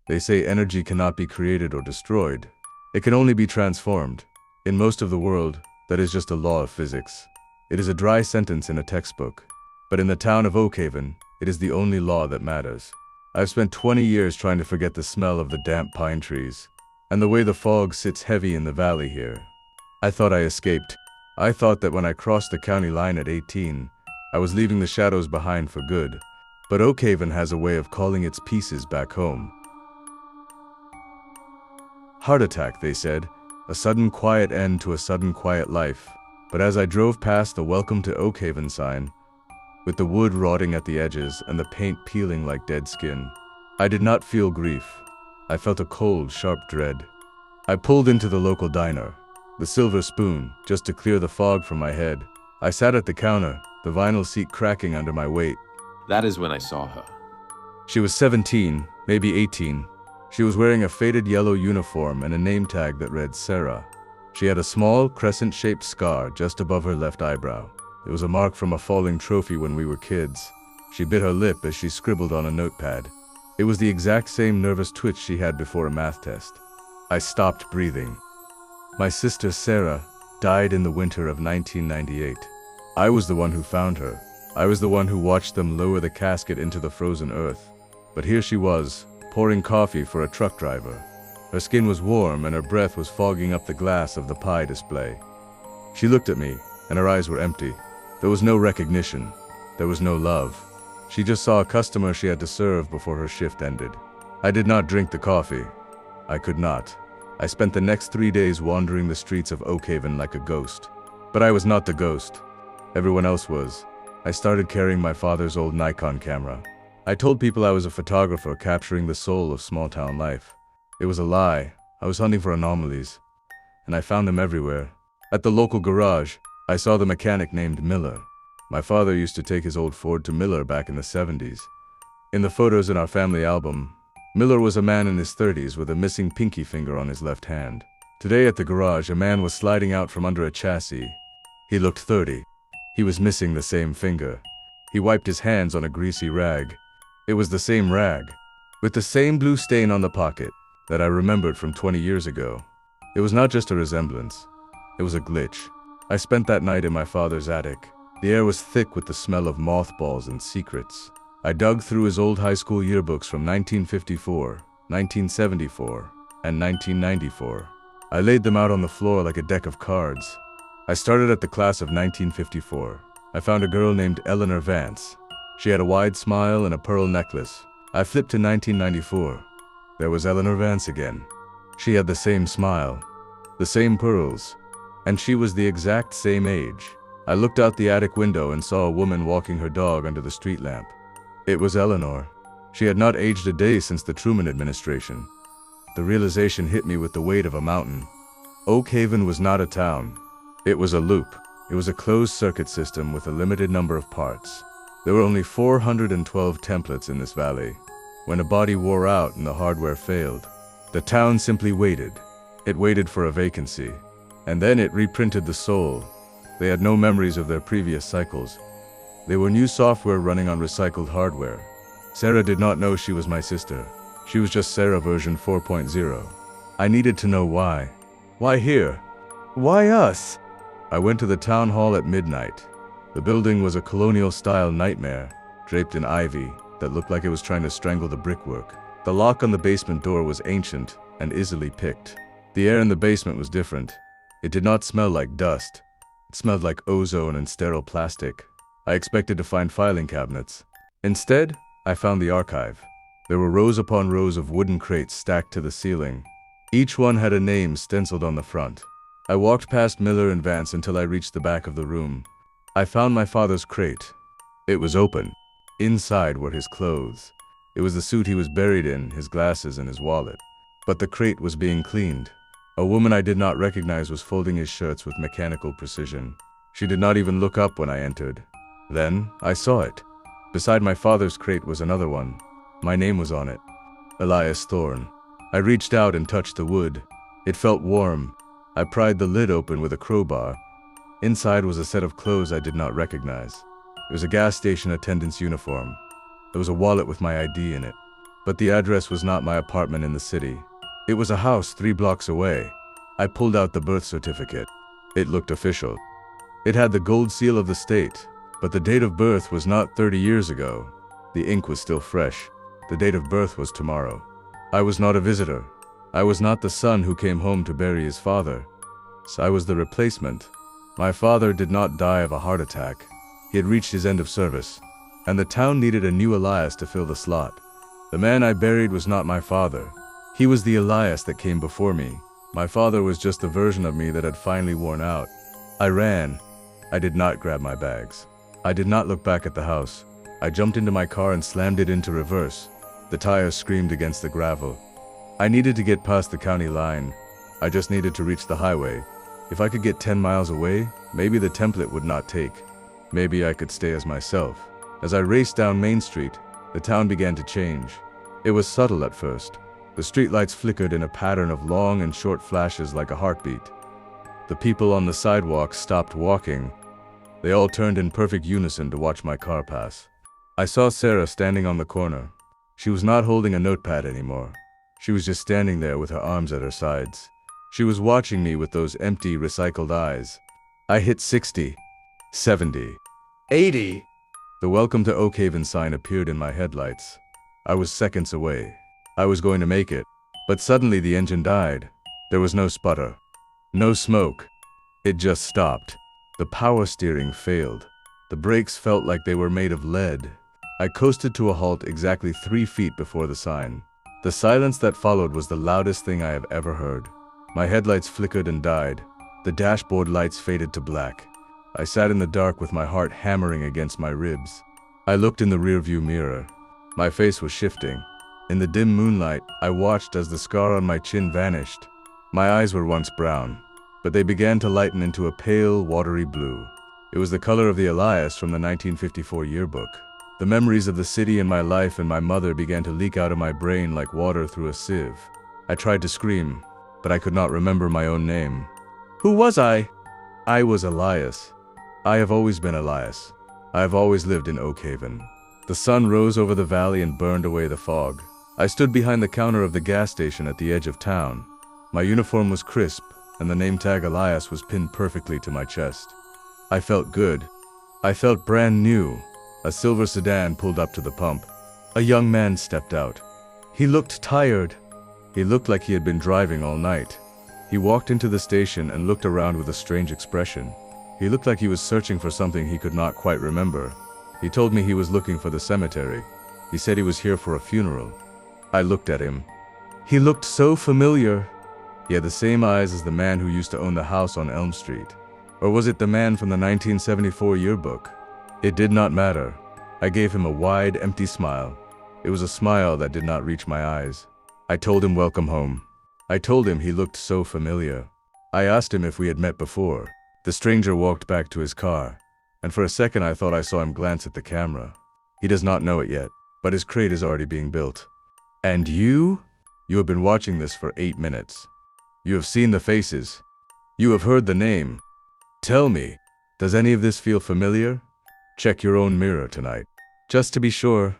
They say energy cannot be created or destroyed. It can only be transformed. In most of the world, that is just a law of physics. It is a dry sentence in a textbook. But in the town of Oakhaven, it is the only law that matters. I've spent 20 years trying to forget the smell of the damp pine trees, and the way the fog sits heavy in the valley here. I thought I escaped. I thought that when I crossed the county line at 18, I was leaving the shadows behind for good. But Oakhaven has a way of calling its pieces back home. Heart attack, they said. A sudden quiet end to a sudden quiet life. But as I drove past the Welcome to Oakhaven sign, with the wood rotting at the edges and the paint peeling like dead skin, I did not feel grief. I felt a cold, sharp dread. I pulled into the local diner, the Silver Spoon, just to clear the fog from my head. I sat at the counter, the vinyl seat cracking under my weight. That is when I saw her. She was 17, maybe 18. She was wearing a faded yellow uniform and a name tag that read Sarah. She had a small, crescent-shaped scar just above her left eyebrow. It was a mark from a falling trophy when we were kids. She bit her lip as she scribbled on a notepad. It was the exact same nervous twitch she had before a math test. I stopped breathing. My sister Sarah died in the winter of 1998. I was the one who found her. I was the one who watched them lower the casket into the frozen earth. But here she was, pouring coffee for a truck driver. Her skin was warm and her breath was fogging up the glass of the pie display. She looked at me, and her eyes were empty. There was no recognition. There was no love. She just saw a customer she had to serve before her shift ended. I did not drink the coffee. I could not. I spent the next 3 days wandering the streets of Oakhaven like a ghost. But I was not the ghost. Everyone else was. I started carrying my father's old Nikon camera. I told people I was a photographer capturing the soul of small-town life. It was a lie. I was hunting for anomalies. And I found them everywhere. At the local garage, I saw the mechanic named Miller. My father used to take his old Ford to Miller back in the 70s. In the photos in our family album, Miller was a man in his 30s with a missing pinky finger on his left hand. Today at the garage, a man was sliding out from under a chassis. He looked 30. He was missing the same finger. He wiped his hands on a greasy rag. It was the same rag, with the same blue stain on the pocket that I remembered from 20 years ago. It was not just a resemblance. It was a glitch. I spent that night in my father's attic. The air was thick with the smell of mothballs and secrets. I dug through his old high school yearbooks from 1954, 1974, and 1994. I laid them out on the floor like a deck of cards. I started at the class of 1954. I found a girl named Eleanor Vance. She had a wide smile and a pearl necklace. I flipped to 1994. There was Eleanor Vance again. She had the same smile, the same pearls, and she was the exact same age. I looked out the attic window and saw a woman walking her dog under the street lamp. It was Eleanor. She had not aged a day since the Truman administration. The realization hit me with the weight of a mountain. Oakhaven was not a town. It was a loop. It was a closed-circuit system with a limited number of parts. There were only 412 templates in this valley. When a body wore out and the hardware failed, the town simply waited. It waited for a vacancy. And then it reprinted the soul. They had no memories of their previous cycles. They were new software running on recycled hardware. Sarah did not know she was my sister. She was just Sarah version 4.0. I needed to know why. Why here? Why us? I went to the town hall at midnight. The building was a colonial-style nightmare, draped in ivy that looked like it was trying to strangle the brickwork. The lock on the basement door was ancient and easily picked. The air in the basement was different. It did not smell like dust. It smelled like ozone and sterile plastic. I expected to find filing cabinets. Instead, I found the archive. There were rows upon rows of wooden crates stacked to the ceiling. Each one had a name stenciled on the front. I walked past Miller and Vance until I reached the back of the room. I found my father's crate. It was open. Inside were his clothes. It was the suit he was buried in, his glasses, and his wallet. But the crate was being cleaned. A woman I did not recognize was folding his shirts with mechanical precision. She did not even look up when I entered. Then, I saw it. Beside my father's crate was another one. My name was on it. Elias Thorne. I reached out and touched the wood. It felt warm. I pried the lid open with a crowbar. Inside was a set of clothes I did not recognize. It was a gas station attendant's uniform. There was a wallet with my ID in it. But the address was not my apartment in the city. It was a house 3 blocks away. I pulled out the birth certificate. It looked official. It had the gold seal of the state, but the date of birth was not 30 years ago. The ink was still fresh. The date of birth was tomorrow. I was not a visitor. I was not the son who came home to bury his father. So I was the replacement. My father did not die of a heart attack. He had reached his end of service, and the town needed a new Elias to fill the slot. The man I buried was not my father. He was the Elias that came before me. My father was just the version of me that had finally worn out. I ran. I did not grab my bags. I did not look back at the house. I jumped into my car and slammed it into reverse. The tires screamed against the gravel. I needed to get past the county line. I just needed to reach the highway. If I could get 10 miles away, maybe the template would not take. Maybe I could stay as myself. As I raced down Main Street, the town began to change. It was subtle at first. The streetlights flickered in a pattern of long and short flashes like a heartbeat. The people on the sidewalk stopped walking. They all turned in perfect unison to watch my car pass. I saw Sarah standing on the corner. She was not holding a notepad anymore. She was just standing there with her arms at her sides. She was watching me with those empty, recycled eyes. I hit 60, 70, 80. The Welcome to Oakhaven sign appeared in my headlights. I was seconds away. I was going to make it. But suddenly the engine died. There was no sputter. No smoke. It just stopped. The power steering failed. The brakes felt like they were made of lead. I coasted to a halt exactly 3 feet before the sign. The silence that followed was the loudest thing I have ever heard. My headlights flickered and died. The dashboard lights faded to black. I sat in the dark with my heart hammering against my ribs. I looked in the rearview mirror. My face was shifting. In the dim moonlight, I watched as the scar on my chin vanished. My eyes were once brown, but they began to lighten into a pale, watery blue. It was the color of the Elias from the 1954 yearbook. The memories of the city and my life and my mother began to leak out of my brain like water through a sieve. I tried to scream, but I could not remember my own name. Who was I? I was Elias. I have always been Elias. I have always lived in Oakhaven. The sun rose over the valley and burned away the fog. I stood behind the counter of the gas station at the edge of town. My uniform was crisp, and the name tag Elias was pinned perfectly to my chest. I felt good. I felt brand new. A silver sedan pulled up to the pump. A young man stepped out. He looked tired. He looked like he had been driving all night. He walked into the station and looked around with a strange expression. He looked like he was searching for something he could not quite remember. He told me he was looking for the cemetery. He said he was here for a funeral. I looked at him. He looked so familiar. He had the same eyes as the man who used to own the house on Elm Street. Or was it the man from the 1974 yearbook? It did not matter. I gave him a wide, empty smile. It was a smile that did not reach my eyes. I told him welcome home. I told him he looked so familiar. I asked him if we had met before. The stranger walked back to his car, and for a second I thought I saw him glance at the camera. He does not know it yet, but his crate is already being built. And you? You have been watching this for 8 minutes. You have seen the faces. You have heard the name. Tell me, does any of this feel familiar? Check your own mirror tonight, just to be sure.